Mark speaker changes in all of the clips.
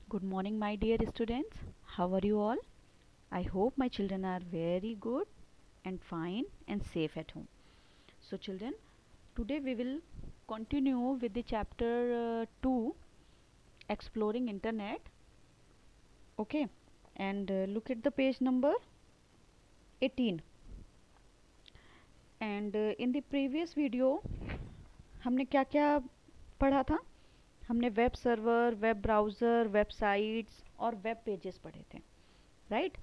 Speaker 1: Good morning, my dear students. How are you all? I hope my children are very good and fine and safe at home. So, children, today we will continue with the chapter 2, Exploring Internet. Okay, and look at the page number 18. And in the previous video, हमने क्या क्या पढ़ा था? हमने web server, web browser, websites और web pages पढ़े थे, right?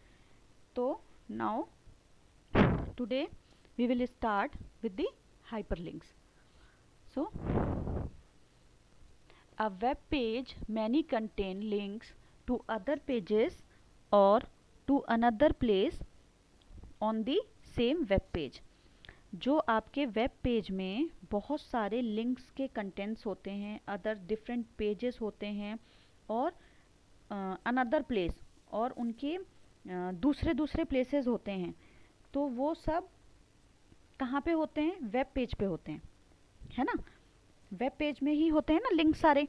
Speaker 1: तो now today we will start with the hyperlinks. So a web page many contain links to other pages or to another place on the same web page. जो आपके web page में बहुत सारे links के contents होते हैं, other different pages होते हैं और अनदर प्लेस और उनके दूसरे दूसरे प्लेसेस होते हैं, तो वो सब कहाँ पे होते हैं? वेब पेज पे होते हैं, है ना? वेब पेज में ही होते हैं ना लिंक सारे.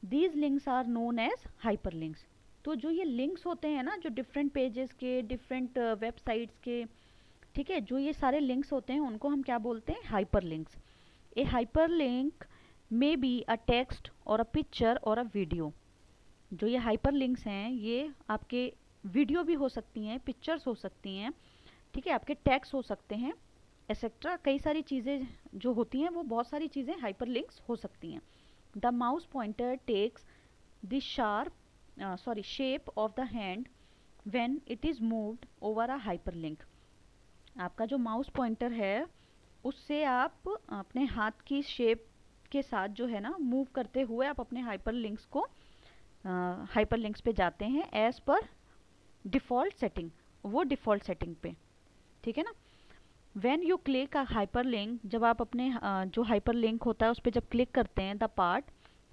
Speaker 1: These links are known as hyperlinks. तो जो ये लिंक्स होते हैं ना, जो डिफरेंट पेजेस के, डिफरेंट वेबसाइट्स के, ठीक है, जो ये सारे लिंक्स होते हैं उनको हम क्या बोलते हैं? Hyper links. A hyper link may be a text और अ पिक्चर और अ वीडियो. जो ये हाइपर लिंक्स हैं ये आपके वीडियो भी हो सकती हैं, पिक्चर्स हो सकती हैं, ठीक है, आपके टैग्स हो सकते हैं, एक्सेट्रा. कई सारी चीज़ें जो होती हैं वो बहुत सारी चीज़ें हाइपर लिंक्स हो सकती हैं. The mouse pointer takes the shape of the hand when it is moved over a hyperlink. आपका जो माउस पॉइंटर है उससे आप अपने हाथ की शेप के साथ जो है ना मूव करते हुए आप अपने हाइपर लिंक्स पे जाते हैं एज पर डिफ़ॉल्ट सेटिंग, वो डिफ़ॉल्ट सेटिंग पे, ठीक है ना. When you click a hyper link, जब आप अपने जो हाइपर लिंक होता है उस पर जब क्लिक करते हैं, the part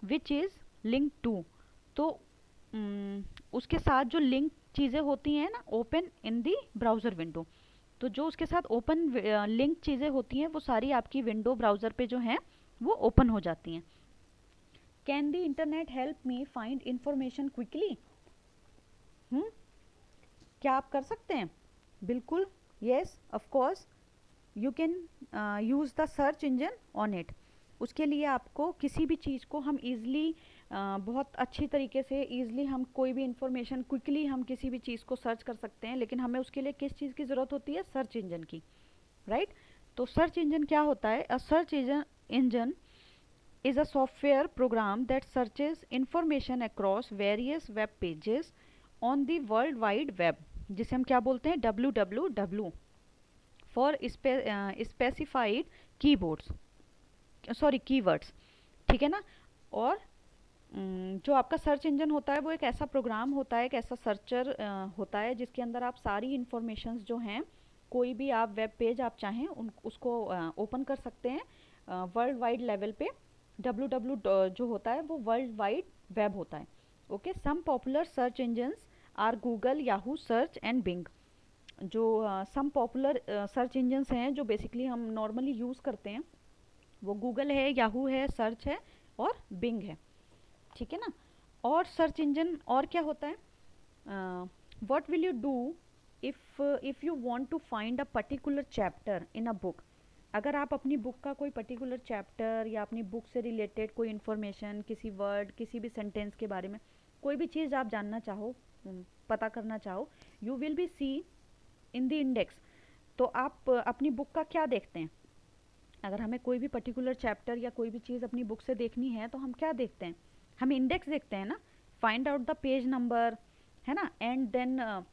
Speaker 1: which is link to, तो उसके साथ जो लिंक चीज़ें होती हैं ना open in the browser window, तो जो उसके साथ ओपन लिंक चीज़ें होती हैं वो सारी आपकी विंडो ब्राउज़र पे जो हैं वो ओपन हो जाती हैं. Can the internet help me find information quickly? क्या आप कर सकते हैं? बिल्कुल, yes, of course you can use the search engine on it. उसके लिए आपको किसी भी चीज़ को हम ईज़िली बहुत अच्छी तरीके से ईज़िली हम कोई भी इंफॉर्मेशन क्विकली हम किसी भी चीज़ को सर्च कर सकते हैं, लेकिन हमें उसके लिए किस चीज़ की ज़रूरत होती है? सर्च इंजन की, राइट? तो सर्च इंजन क्या होता है? अ search engine is a software program that searches information across various web pages on the world wide web, जिसे हम क्या बोलते हैं? www फॉर स्पेसिफाइड कीवर्ड्स, ठीक है ना. और जो आपका सर्च इंजन होता है वो एक ऐसा प्रोग्राम होता है, एक ऐसा सर्चर होता है जिसके अंदर आप सारी इंफॉर्मेशंस जो हैं, कोई भी आप वेब पेज आप चाहें उसको ओपन कर सकते हैं वर्ल्ड वाइड लेवल पे. www जो होता है वो वर्ल्ड वाइड वेब होता है. Okay, some popular search engines are Google, Yahoo search and Bing. जो सम पॉपुलर सर्च इंजन्स हैं जो बेसिकली हम नॉर्मली यूज़ करते हैं वो गूगल है, याहू है, सर्च है और बिंग है, ठीक है ना. और सर्च इंजन और क्या होता है? What will you do if you want to find a particular chapter in a book. अगर आप अपनी बुक का कोई पर्टिकुलर चैप्टर या अपनी बुक से रिलेटेड कोई इन्फॉर्मेशन, किसी वर्ड, किसी भी सेंटेंस के बारे में कोई भी चीज़ आप जानना चाहो, पता करना चाहो, you will be see in the index. तो आप अपनी बुक का क्या देखते हैं? अगर हमें कोई भी पर्टिकुलर चैप्टर या कोई भी चीज़ अपनी बुक से देखनी है तो हम क्या देखते हैं? हम इंडेक्स देखते हैं ना, find out the page number, है ना. एंड देन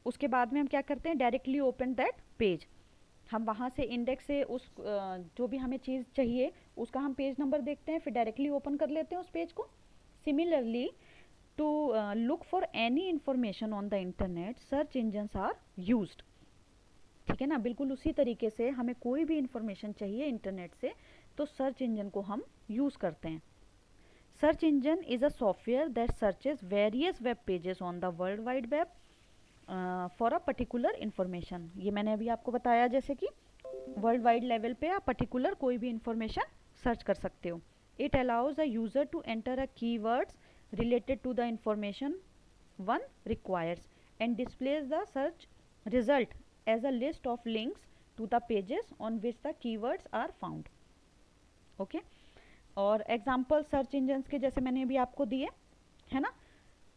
Speaker 1: उसके बाद में हम क्या करते हैं? Directly open that page. हम वहाँ से इंडेक्स से उस जो भी हमें चीज़ चाहिए उसका हम पेज नंबर देखते हैं, फिर डायरेक्टली ओपन कर लेते हैं उस पेज को. Similarly to look for any information on the internet, search engines are used, ठीक है ना. बिल्कुल उसी तरीके से हमें कोई भी इंफॉर्मेशन चाहिए इंटरनेट से तो सर्च इंजन को हम यूज़ करते हैं. Search engine is a software that searches various web pages on the world wide web for a particular information. ये मैंने अभी आपको बताया जैसे कि वर्ल्ड वाइड लेवल पे आप पर्टिकुलर कोई भी इंफॉर्मेशन सर्च कर सकते हो. It allows a user to enter a keywords related to the information one requires and displays the search result as a list of links to the pages on which the keywords are found. Okay और example search engines के जैसे मैंने अभी आपको दिए है ना,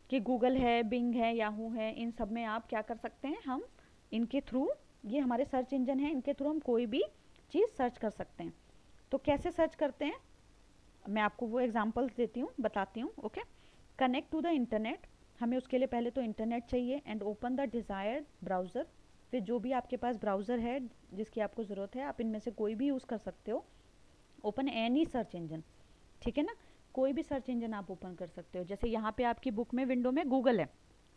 Speaker 1: कि गूगल है, बिंग है, याहू है, इन सब में आप क्या कर सकते हैं, हम इनके थ्रू, ये हमारे सर्च इंजन है, इनके थ्रू हम कोई भी चीज़ सर्च कर सकते हैं. तो कैसे सर्च करते हैं, मैं आपको वो एग्जांपल्स देती हूँ, बताती हूँ. Okay, connect to the internet, हमें उसके लिए पहले तो इंटरनेट चाहिए. And open the desired browser, फिर जो भी आपके पास ब्राउज़र है जिसकी आपको ज़रूरत है, आप इनमें से कोई भी यूज़ कर सकते हो. ओपन एनी सर्च इंजन, ठीक है ना, कोई भी सर्च इंजन आप ओपन कर सकते हो. जैसे यहाँ पे आपकी बुक में विंडो में गूगल है,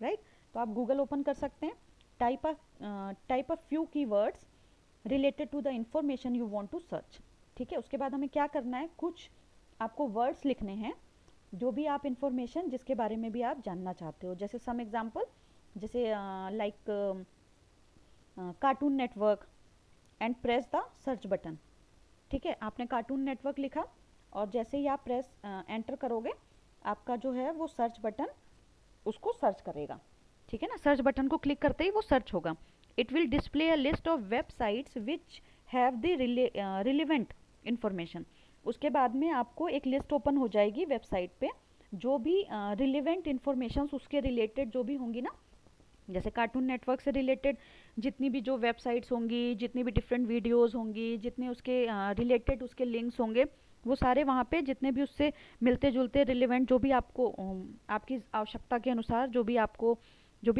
Speaker 1: राइट, तो आप गूगल ओपन कर सकते हैं. Type of few keywords related to the information you want to search. ठीक है, उसके बाद हमें क्या करना है, कुछ आपको वर्ड्स लिखने हैं जो भी आप इंफॉर्मेशन जिसके बारे में भी आप जानना चाहते हो. जैसे सम एग्जांपल, जैसे like cartoon network and press the search button. ठीक है, आपने कार्टून नेटवर्क लिखा और जैसे ही आप प्रेस एंटर करोगे, आपका जो है वो सर्च बटन उसको सर्च करेगा. ठीक है ना, सर्च बटन को क्लिक करते ही वो सर्च होगा. It will display a list of websites which have the relevant information. उसके बाद में आपको एक लिस्ट ओपन हो जाएगी वेबसाइट पे, जो भी रिलेवेंट इंफॉर्मेशन उसके रिलेटेड जो भी होंगी ना, जैसे कार्टून नेटवर्क से रिलेटेड जितनी भी जो वेबसाइट्स होंगी, जितनी भी डिफरेंट वीडियोस होंगी, जितने उसके रिलेटेड उसके लिंक्स होंगे, वो सारे वहाँ पे जितने भी उससे मिलते जुलते रिलेवेंट जो भी आपको आपकी आवश्यकता के अनुसार जो भी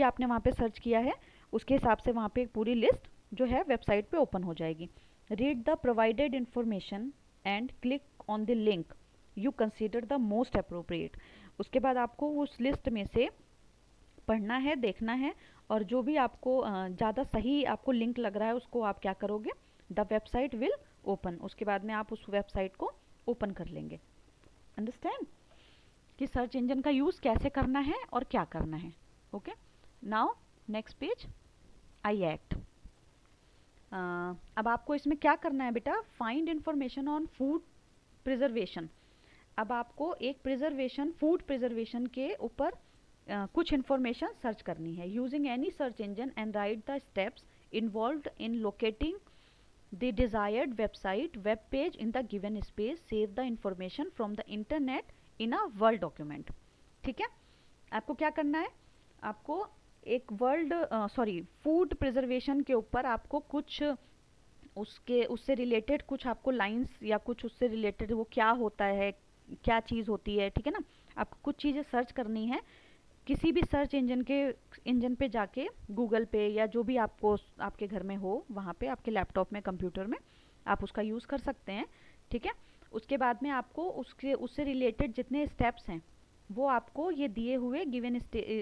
Speaker 1: आपने वहाँ पे सर्च किया है, उसके हिसाब से वहाँ पे एक पूरी लिस्ट जो है वेबसाइट पे ओपन हो जाएगी. Read the provided information and click on the link you consider the most appropriate. उसके बाद आपको उस लिस्ट में से पढ़ना है, देखना है, और जो भी आपको ज़्यादा सही आपको लिंक लग रहा है उसको आप क्या करोगे, द वेबसाइट विल ओपन. उसके बाद में आप उस वेबसाइट को ओपन कर लेंगे. अंडरस्टैंड कि सर्च इंजन का यूज़ कैसे करना है और क्या करना है. Okay, now next page, I act. अब आपको इसमें क्या करना है बेटा, find information on food preservation. अब आपको एक प्रिजर्वेशन, फूड प्रिजर्वेशन के ऊपर कुछ इन्फॉर्मेशन सर्च करनी है. Using any search engine and right the steps involved in locating the desired website web page in the given space. Save the information from the internet in a word document. ठीक है, आपको क्या करना है, आपको एक फूड प्रिजर्वेशन के ऊपर आपको कुछ उससे रिलेटेड कुछ आपको लाइंस या कुछ उससे रिलेटेड वो क्या होता है, क्या चीज़ होती है, ठीक है ना, आपको कुछ चीज़ें सर्च करनी है. किसी भी सर्च इंजन पे जाके, गूगल पे या जो भी आपको आपके घर में हो, वहाँ पे आपके लैपटॉप में, कंप्यूटर में आप उसका यूज़ कर सकते हैं. ठीक है, उसके बाद में आपको उससे रिलेटेड जितने स्टेप्स हैं वो आपको ये दिए हुए गिवन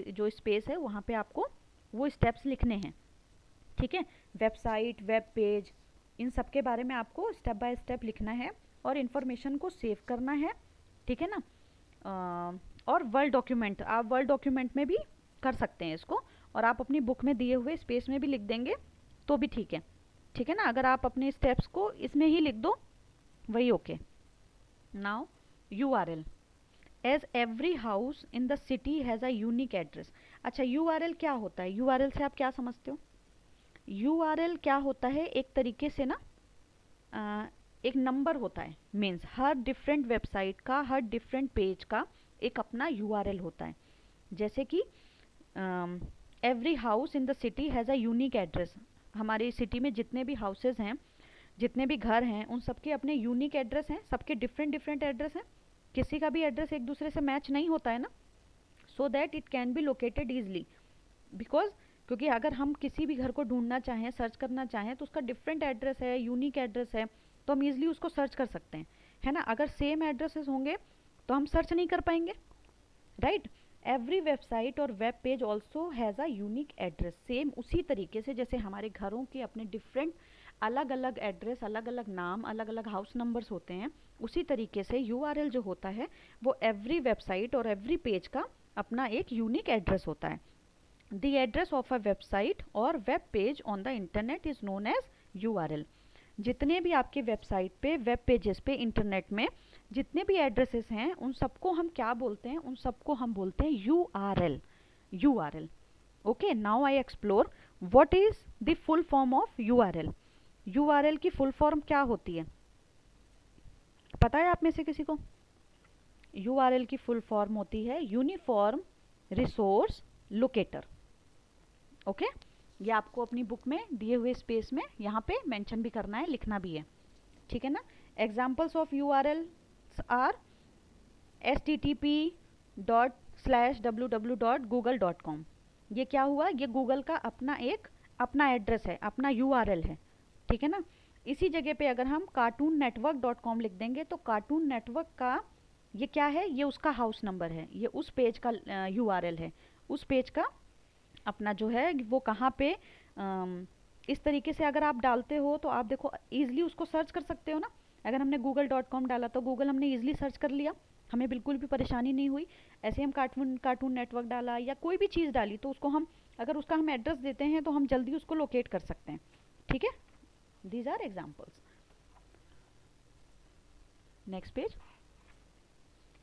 Speaker 1: जो स्पेस है वहाँ पे आपको वो स्टेप्स लिखने हैं. ठीक है, वेबसाइट, वेब पेज, इन सब के बारे में आपको स्टेप बाय स्टेप लिखना है और इन्फॉर्मेशन को सेव करना है. ठीक है ना, और वर्ड डॉक्यूमेंट, आप वर्ड डॉक्यूमेंट में भी कर सकते हैं इसको, और आप अपनी बुक में दिए हुए स्पेस में भी लिख देंगे तो भी ठीक है. ठीक है ना, अगर आप अपने स्टेप्स को इसमें ही लिख दो वही okay. Now URL, as every house in the city has a unique address. अच्छा, URL क्या होता है, URL से आप क्या समझते हो, URL क्या होता है, एक तरीके से ना एक नंबर होता है. मीन्स हर डिफरेंट वेबसाइट का, हर डिफरेंट पेज का एक अपना URL होता है. जैसे कि every house in the city has a unique address. हमारी सिटी में जितने भी हाउसेज हैं, जितने भी घर हैं, उन सबके अपने यूनिक एड्रेस हैं, सबके डिफरेंट डिफरेंट एड्रेस हैं. किसी का भी एड्रेस एक दूसरे से मैच नहीं होता है ना, so that it can be located easily. क्योंकि अगर हम किसी भी घर को ढूंढना चाहें, सर्च करना चाहें, तो उसका डिफरेंट एड्रेस है, यूनिक एड्रेस है, तो हम ईजिली उसको सर्च कर सकते हैं, है ना. अगर सेम एड्रेसेस होंगे तो हम सर्च नहीं कर पाएंगे, राइट. एवरी वेबसाइट और web page also has a unique address. Same उसी तरीके से जैसे हमारे घरों के अपने डिफरेंट अलग अलग एड्रेस, अलग अलग नाम, अलग अलग हाउस नंबर्स होते हैं, उसी तरीके से URL जो होता है वो एवरी वेबसाइट और एवरी पेज का अपना एक यूनिक एड्रेस होता है. The address of a website और web page on the internet is known as URL. जितने भी आपके वेबसाइट पे, वेब पेजेस पे, इंटरनेट में जितने भी एड्रेसेस हैं उन सबको हम क्या बोलते हैं, उन सबको हम बोलते हैं URL। URL। Okay, now I explore what is the full form of URL। URL की फुल फॉर्म क्या होती है, पता है आप में से किसी को? URL की फुल फॉर्म होती है यूनिफॉर्म रिसोर्स लोकेटर। ओके, ये आपको अपनी बुक में दिए हुए स्पेस में यहाँ पे मेंशन भी करना है, लिखना भी है, ठीक है ना। Examples of URLs are http://www.google.com। ये क्या हुआ, ये गूगल का अपना एड्रेस है, अपना URL है, ठीक है ना। इसी जगह पे अगर हम cartoonnetwork.com लिख देंगे तो कार्टून नेटवर्क का ये क्या है, ये उसका हाउस नंबर है, ये उस पेज का URL है, उस पेज का अपना जो है वो कहाँ पे इस तरीके से अगर आप डालते हो तो आप देखो ईजिली उसको सर्च कर सकते हो ना। अगर हमने google.com डाला तो गूगल हमने ईजिली सर्च कर लिया, हमें बिल्कुल भी परेशानी नहीं हुई। ऐसे हम कार्टून नेटवर्क डाला या कोई भी चीज़ डाली तो उसको हम अगर उसका हम एड्रेस देते हैं तो हम जल्दी उसको लोकेट कर सकते हैं, ठीक है। These are examples. Next page.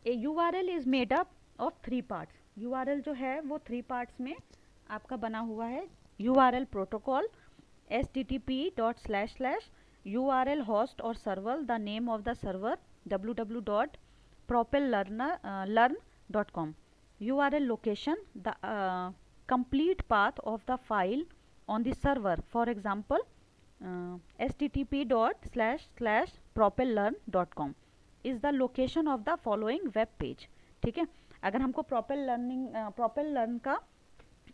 Speaker 1: A URL is made up of 3 parts. URL जो है वो 3 पार्ट्स में आपका बना हुआ है। URL protocol, http://URL host or server, the name of the server www.propellearn.com, URL location, the complete path of the file on the server, for example http://propellearn.com is the location of the following web page। ठीक है, अगर हमको propel learn का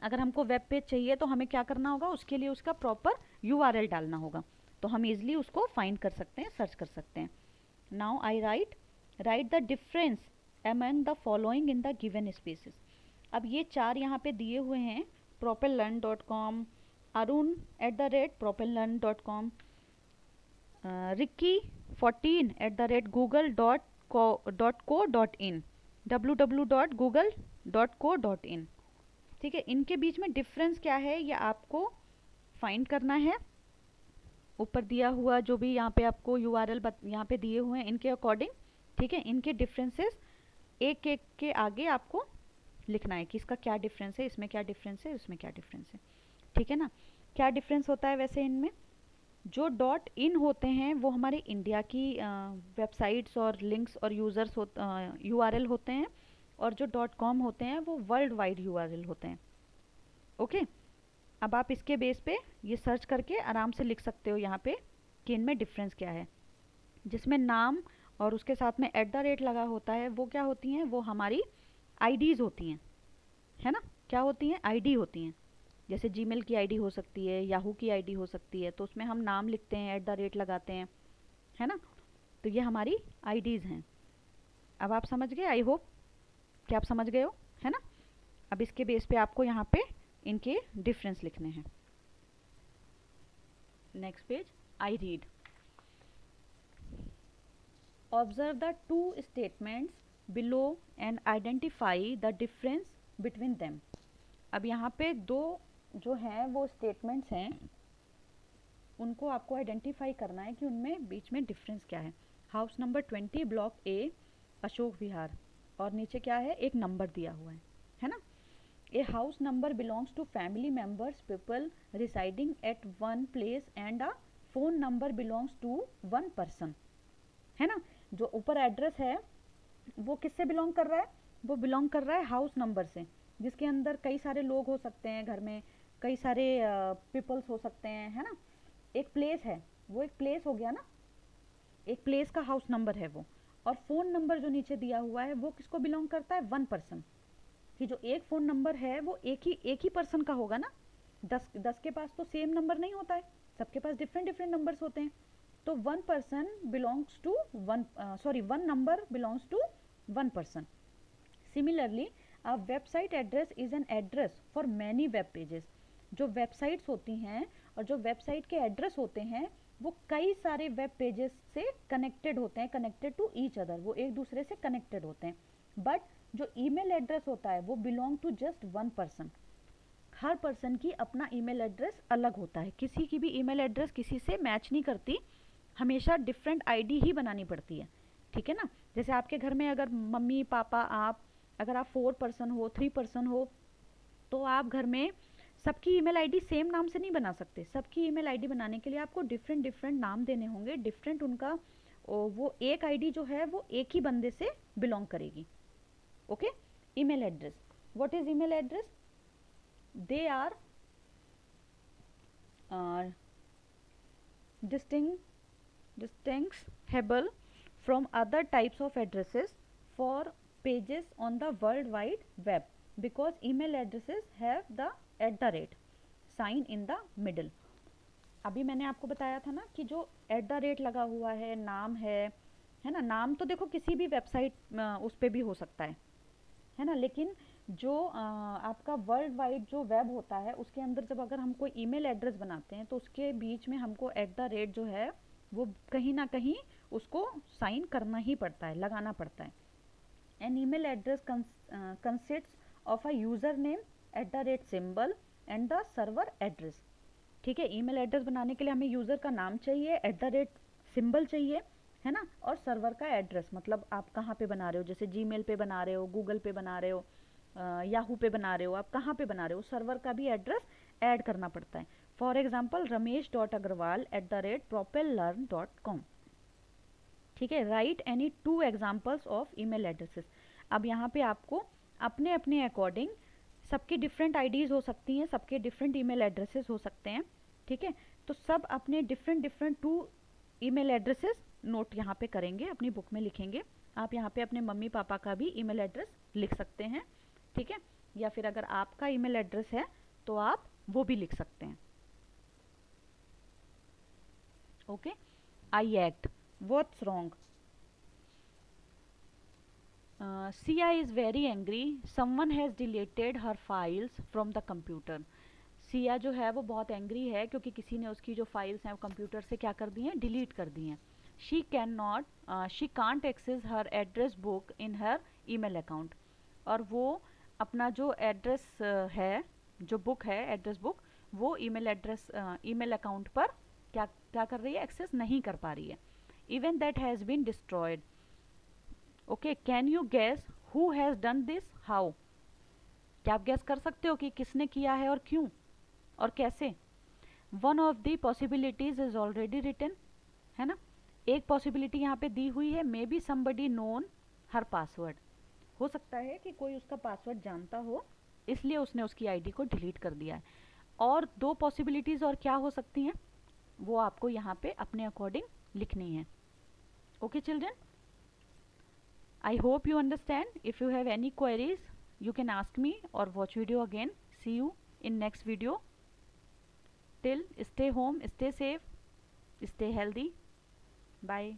Speaker 1: अगर हमको web page चाहिए तो हमें क्या करना होगा, उसके लिए उसका प्रॉपर URL डालना होगा, तो हम इजिली उसको फाइंड कर सकते हैं, सर्च कर सकते हैं। Now I right the difference among the following in the given spaces. अब ये 4 यहाँ पे दिए हुए हैं, propellearn.com, arun@propellearn.com, ricky14@google.co.in, www.google.co.in। ठीक है, इनके बीच में डिफरेंस क्या है ये आपको फाइंड करना है। ऊपर दिया हुआ जो भी यहाँ पे आपको URL यहाँ पे दिए हुए हैं इनके अकॉर्डिंग, ठीक है, इनके डिफरेंसेस एक एक के आगे आपको लिखना है कि इसका क्या डिफरेंस है, इसमें क्या डिफरेंस है, इसमें क्या डिफरेंस है, ठीक है ना। क्या डिफरेंस होता है वैसे इनमें, जो .in होते हैं वो हमारे इंडिया की वेबसाइट्स और लिंक्स और URL होते हैं, और जो .com होते हैं वो वर्ल्ड वाइड URL होते हैं। ओके, अब आप इसके बेस पे ये सर्च करके आराम से लिख सकते हो यहाँ पे कि इनमें डिफरेंस क्या है। जिसमें नाम और उसके साथ में @ लगा होता है वो क्या होती हैं, वो हमारी IDs होती हैं, है ना। क्या होती हैं, ID होती हैं। जैसे जीमेल की ID हो सकती है, याहू की ID हो सकती है, तो उसमें हम नाम लिखते हैं, @ लगाते हैं, है ना। तो ये हमारी IDs हैं। अब आप समझ गए, आई होप कि आप समझ गए हो, है ना। अब इसके बेस पे आपको यहाँ पे इनके डिफरेंस लिखने हैं। Next page, I read. Observe the 2 statements below and identify the difference between them. अब यहाँ पे 2 जो हैं वो स्टेटमेंट्स हैं, उनको आपको आइडेंटिफाई करना है कि उनमें बीच में डिफरेंस क्या है। House number 20 block A Ashok Vihar, और नीचे क्या है, एक नंबर दिया हुआ है ना। A house number belongs to family members people residing at one place and a phone number belongs to one person, है ना। जो ऊपर एड्रेस है वो किससे बिलोंग कर रहा है, वो बिलोंग कर रहा है हाउस नंबर से, जिसके अंदर कई सारे लोग हो सकते हैं, घर में कई सारे पीपल्स हो सकते हैं, है ना। एक प्लेस है, वो एक प्लेस हो गया ना, एक प्लेस का हाउस नंबर है वो। और फ़ोन नंबर जो नीचे दिया हुआ है वो किसको बिलोंग करता है, वन पर्सन, कि जो एक फ़ोन नंबर है वो एक ही पर्सन का होगा ना। 10 के पास तो सेम नंबर नहीं होता है, सबके पास डिफरेंट नंबर्स होते हैं। तो one person belongs to one number belongs to one person. Similarly a website address is an address for many web pages. जो वेबसाइट्स होती हैं और जो वेबसाइट के एड्रेस होते हैं वो कई सारे वेब पेजेस से कनेक्टेड होते हैं, कनेक्टेड टू ईच अदर, वो एक दूसरे से कनेक्टेड होते हैं। बट जो ईमेल एड्रेस होता है वो belong to just one person. हर पर्सन की अपना ईमेल एड्रेस अलग होता है, किसी की भी ईमेल एड्रेस किसी से मैच नहीं करती, हमेशा डिफरेंट आईडी ही बनानी पड़ती है, ठीक है ना। जैसे आपके घर में अगर मम्मी पापा आप, अगर आप 4 पर्सन हो, 3 पर्सन हो, तो आप घर में सबकी ईमेल आईडी सेम नाम से नहीं बना सकते। सबकी ईमेल आईडी बनाने के लिए आपको डिफरेंट डिफरेंट नाम देने होंगे, डिफरेंट उनका वो एक आईडी जो है वो एक ही बंदे से बिलोंग करेगी। Okay. Email address, what is email address? They are distinguishable from other types of addresses for pages on the world wide web because email addresses have the sign in the middle। अभी मैंने आपको बताया था ना कि जो लगा हुआ है, नाम है ना। नाम तो देखो किसी भी वेबसाइट उस पर भी हो सकता है ना। लेकिन जो आपका वर्ल्ड वाइड जो वेब होता है उसके अंदर जब अगर हम कोई ईमेल एड्रेस बनाते हैं तो उसके बीच में हमको जो है वो कहीं ना कहीं उसको साइन करना ही पड़ता है, लगाना पड़ता है। An email address consists of a user name @ and the server address. ठीक है, ईमेल एड्रेस बनाने के लिए हमें यूज़र का नाम चाहिए, @ चाहिए, है ना, और सर्वर का एड्रेस, मतलब आप कहाँ पे बना रहे हो। जैसे जीमेल पे बना रहे हो, गूगल पे बना रहे हो, याहू पे बना रहे हो, आप कहाँ पे बना रहे हो, सर्वर का भी एड्रेस ऐड करना पड़ता है। For example ramesh.agrawal@propellearn.com। ठीक है, right any 2 examples of email addresses. अब यहाँ पे आपको अपने अपने अकॉर्डिंग, सबकी डिफरेंट आईडीज़ हो सकती हैं, सबके डिफरेंट ईमेल एड्रेसेस हो सकते हैं। ठीक है, तो सब अपने डिफरेंट 2 ईमेल एड्रेसेस नोट यहाँ पे करेंगे, अपनी बुक में लिखेंगे। आप यहाँ पे अपने मम्मी पापा का भी ईमेल एड्रेस लिख सकते हैं। ठीक है, या फिर अगर आपका ईमेल एड्रेस है तो आप वो भी लिख सकते हैं। Okay. I act, what's wrong? Sia is very angry. Someone has deleted her files from the computer. Siya जो है वो बहुत एंग्री है क्योंकि किसी ने उसकी जो फाइल्स हैं वो कंप्यूटर से क्या कर दी हैं, डिलीट कर दी हैं। She can't access her address book in her email account. और वो अपना जो एड्रेस है, जो बुक है एड्रेस बुक, वो ईमेल अकाउंट पर क्या क्या कर रही है, एक्सेस नहीं कर पा रही है। Even that has been destroyed. Okay, can you guess who has done this, how? क्या आप गैस कर सकते हो कि किसने किया है और क्यों और कैसे? One of the possibilities is already written, है ना। एक पॉसिबिलिटी यहाँ पे दी हुई है, maybe somebody known her password. हो सकता है कि कोई उसका पासवर्ड जानता हो, इसलिए उसने उसकी आईडी को डिलीट कर दिया है। और 2 पॉसिबिलिटीज और क्या हो सकती हैं वो आपको यहाँ पे अपने अकॉर्डिंग लिखनी है। Okay children, I hope you understand. If you have any queries, you can ask me or watch video again. See you in next video. Till stay home, stay safe, stay healthy. Bye.